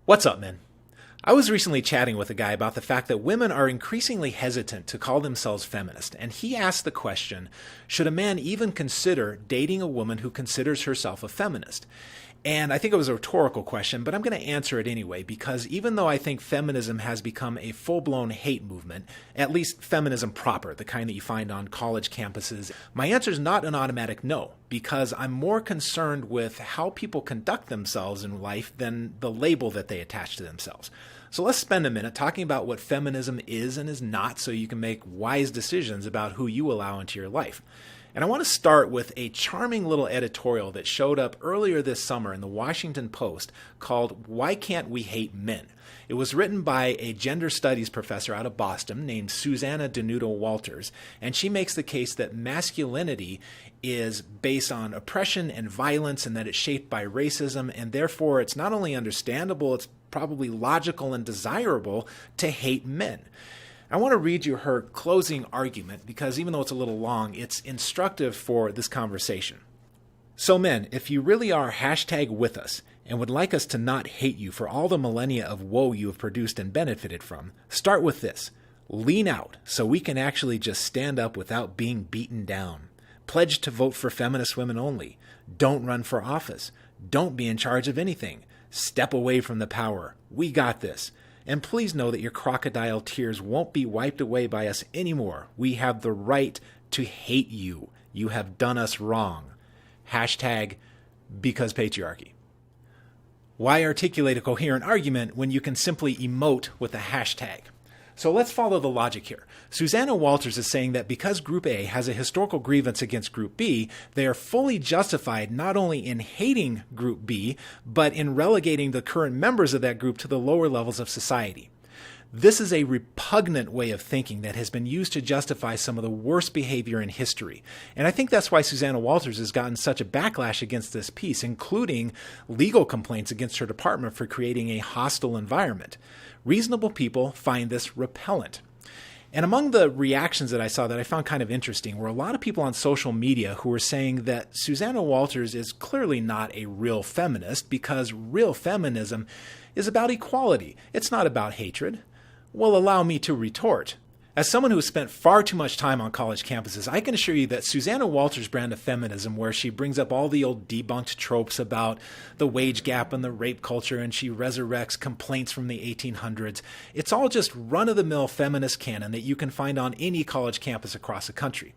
What's up, men? I was recently chatting with a guy about the fact that women are increasingly hesitant to call themselves feminist, and he asked the question, should a man even consider dating a woman who considers herself a feminist? And I think it was a rhetorical question, but I'm going to answer it anyway, because even though I think feminism has become a full-blown hate movement, at least feminism proper, the kind that you find on college campuses, my answer is not an automatic no, because I'm more concerned with how people conduct themselves in life than the label that they attach to themselves. So let's spend a minute talking about what feminism is and is not so you can make wise decisions about who you allow into your life. And I want to start with a charming little editorial that showed up earlier this summer in the Washington Post called "Why Can't We Hate Men?" It was written by a gender studies professor out of Boston named Susanna Denuto Walters, and she makes the case that masculinity is based on oppression and violence and that it's shaped by racism, and therefore it's not only understandable, it's probably logical and desirable to hate men. I want to read you her closing argument because even though it's a little long, it's instructive for this conversation. So men, if you really are #with us and would like us to not hate you for all the millennia of woe you have produced and benefited from, start with this. Lean out so we can actually just stand up without being beaten down. Pledge to vote for feminist women only. Don't run for office. Don't be in charge of anything. Step away from the power. We got this. And please know that your crocodile tears won't be wiped away by us anymore. We have the right to hate you. You have done us wrong. #because patriarchy. Why articulate a coherent argument when you can simply emote with a hashtag? So let's follow the logic here. Susanna Walters is saying that because Group A has a historical grievance against Group B, they are fully justified not only in hating Group B, but in relegating the current members of that group to the lower levels of society. This is a repugnant way of thinking that has been used to justify some of the worst behavior in history. And I think that's why Susanna Walters has gotten such a backlash against this piece, including legal complaints against her department for creating a hostile environment. Reasonable people find this repellent. And among the reactions that I saw that I found kind of interesting were a lot of people on social media who were saying that Susanna Walters is clearly not a real feminist because real feminism is about equality. It's not about hatred. Well, allow me to retort. As someone who has spent far too much time on college campuses, I can assure you that Susanna Walters' brand of feminism, where she brings up all the old debunked tropes about the wage gap and the rape culture, and she resurrects complaints from the 1800s, it's all just run-of-the-mill feminist canon that you can find on any college campus across the country.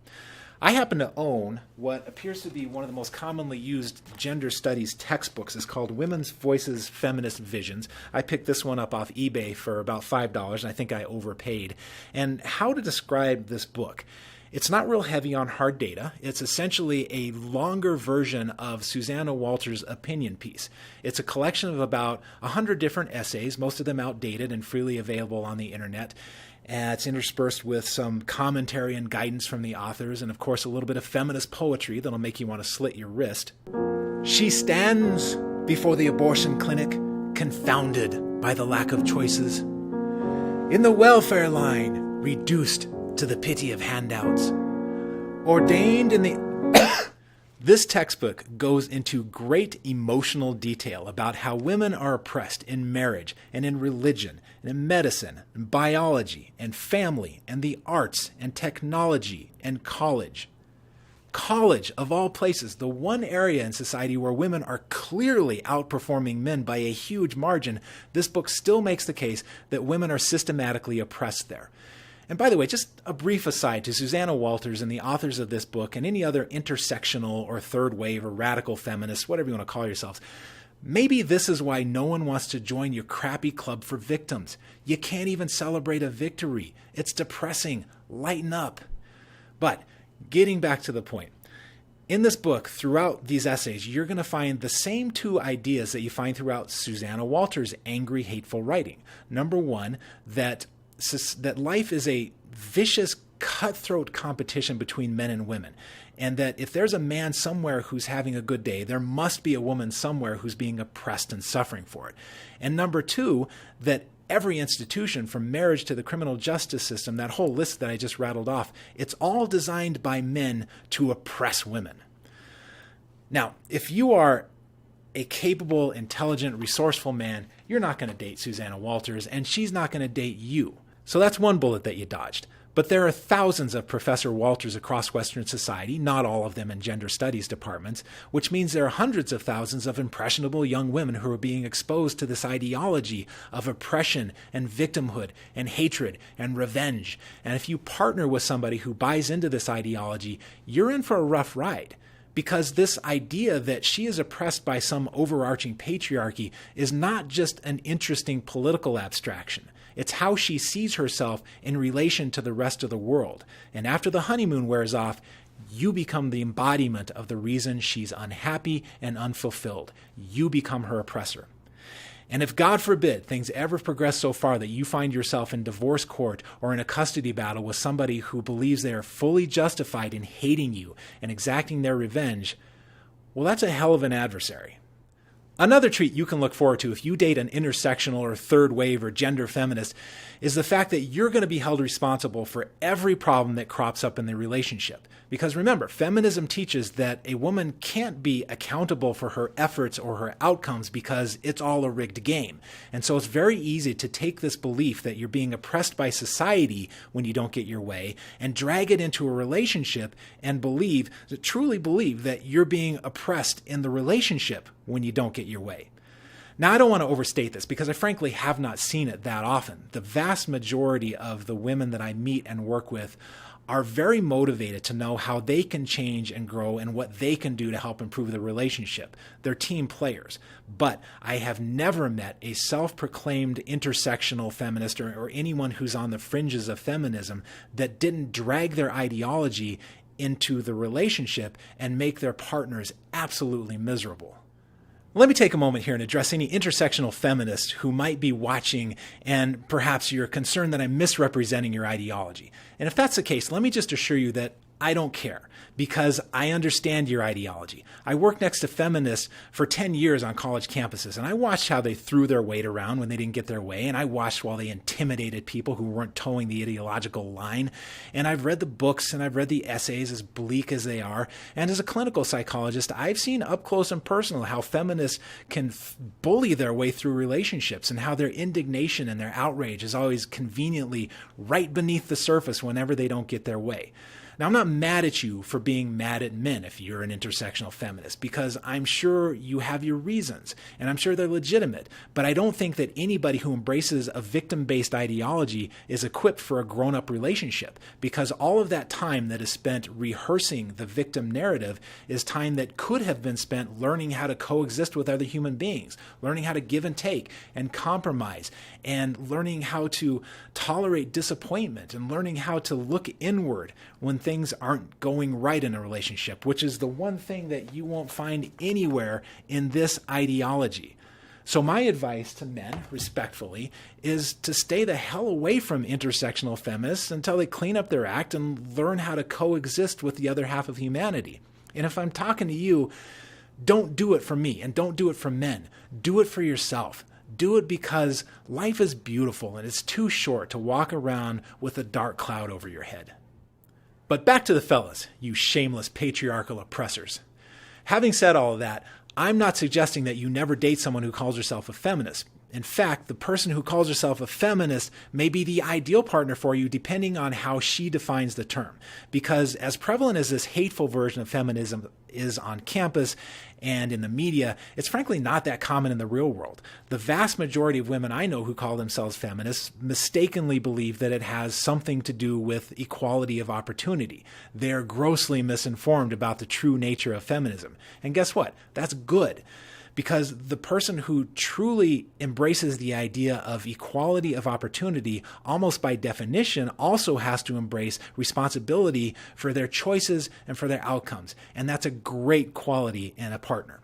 I happen to own what appears to be one of the most commonly used gender studies textbooks. It's called Women's Voices, Feminist Visions. I picked this one up off eBay for about $5, and I think I overpaid. And how to describe this book? It's not real heavy on hard data. It's essentially a longer version of Susanna Walters' opinion piece. It's a collection of about 100 different essays, most of them outdated and freely available on the internet. It's interspersed with some commentary and guidance from the authors, and of course a little bit of feminist poetry that'll make you want to slit your wrist. She stands before the abortion clinic, confounded by the lack of choices. In the welfare line, reduced to the pity of handouts. Ordained in the... This textbook goes into great emotional detail about how women are oppressed in marriage and in religion and in medicine and biology and family and the arts and technology and college. College, of all places, the one area in society where women are clearly outperforming men by a huge margin, this book still makes the case that women are systematically oppressed there. And by the way, just a brief aside to Susanna Walters and the authors of this book and any other intersectional or third wave or radical feminists, whatever you want to call yourselves, maybe this is why no one wants to join your crappy club for victims. You can't even celebrate a victory. It's depressing. Lighten up. But getting back to the point, in this book, throughout these essays, you're going to find the same two ideas that you find throughout Susanna Walters' angry, hateful writing. Number one, that life is a vicious, cutthroat competition between men and women, and that if there's a man somewhere who's having a good day, there must be a woman somewhere who's being oppressed and suffering for it. And number two, that every institution, from marriage to the criminal justice system, that whole list that I just rattled off, it's all designed by men to oppress women. Now, if you are a capable, intelligent, resourceful man, you're not going to date Susanna Walters, and she's not going to date you. So that's one bullet that you dodged. But there are thousands of Professor Walters across Western society, not all of them in gender studies departments, which means there are hundreds of thousands of impressionable young women who are being exposed to this ideology of oppression and victimhood and hatred and revenge. And if you partner with somebody who buys into this ideology, you're in for a rough ride. Because this idea that she is oppressed by some overarching patriarchy is not just an interesting political abstraction. It's how she sees herself in relation to the rest of the world. And after the honeymoon wears off, you become the embodiment of the reason she's unhappy and unfulfilled. You become her oppressor. And if, God forbid, things ever progress so far that you find yourself in divorce court or in a custody battle with somebody who believes they are fully justified in hating you and exacting their revenge, well, that's a hell of an adversary. Another treat you can look forward to if you date an intersectional or third wave or gender feminist is the fact that you're going to be held responsible for every problem that crops up in the relationship. Because remember, feminism teaches that a woman can't be accountable for her efforts or her outcomes because it's all a rigged game. And so it's very easy to take this belief that you're being oppressed by society when you don't get your way and drag it into a relationship and truly believe that you're being oppressed in the relationship when you don't get your way. Now, I don't want to overstate this because I frankly have not seen it that often. The vast majority of the women that I meet and work with are very motivated to know how they can change and grow and what they can do to help improve the relationship. They're team players. But I have never met a self-proclaimed intersectional feminist or anyone who's on the fringes of feminism that didn't drag their ideology into the relationship and make their partners absolutely miserable. Let me take a moment here and address any intersectional feminists who might be watching and perhaps you're concerned that I'm misrepresenting your ideology. And if that's the case, let me just assure you that I don't care because I understand your ideology. I worked next to feminists for 10 years on college campuses, and I watched how they threw their weight around when they didn't get their way, and I watched while they intimidated people who weren't towing the ideological line. And I've read the books and I've read the essays, as bleak as they are. And as a clinical psychologist, I've seen up close and personal how feminists can bully their way through relationships and how their indignation and their outrage is always conveniently right beneath the surface whenever they don't get their way. Now, I'm not mad at you for being mad at men if you're an intersectional feminist, because I'm sure you have your reasons, and I'm sure they're legitimate. But I don't think that anybody who embraces a victim-based ideology is equipped for a grown-up relationship, because all of that time that is spent rehearsing the victim narrative is time that could have been spent learning how to coexist with other human beings, learning how to give and take and compromise, and learning how to tolerate disappointment, and learning how to look inward when things aren't going right in a relationship, which is the one thing that you won't find anywhere in this ideology. So my advice to men, respectfully, is to stay the hell away from intersectional feminists until they clean up their act and learn how to coexist with the other half of humanity. And if I'm talking to you, don't do it for me and don't do it for men. Do it for yourself. Do it because life is beautiful and it's too short to walk around with a dark cloud over your head. But back to the fellas, you shameless patriarchal oppressors. Having said all of that, I'm not suggesting that you never date someone who calls herself a feminist. In fact, the person who calls herself a feminist may be the ideal partner for you depending on how she defines the term. Because as prevalent as this hateful version of feminism is on campus and in the media, it's frankly not that common in the real world. The vast majority of women I know who call themselves feminists mistakenly believe that it has something to do with equality of opportunity. They're grossly misinformed about the true nature of feminism. And guess what? That's good. Because the person who truly embraces the idea of equality of opportunity, almost by definition, also has to embrace responsibility for their choices and for their outcomes. And that's a great quality in a partner.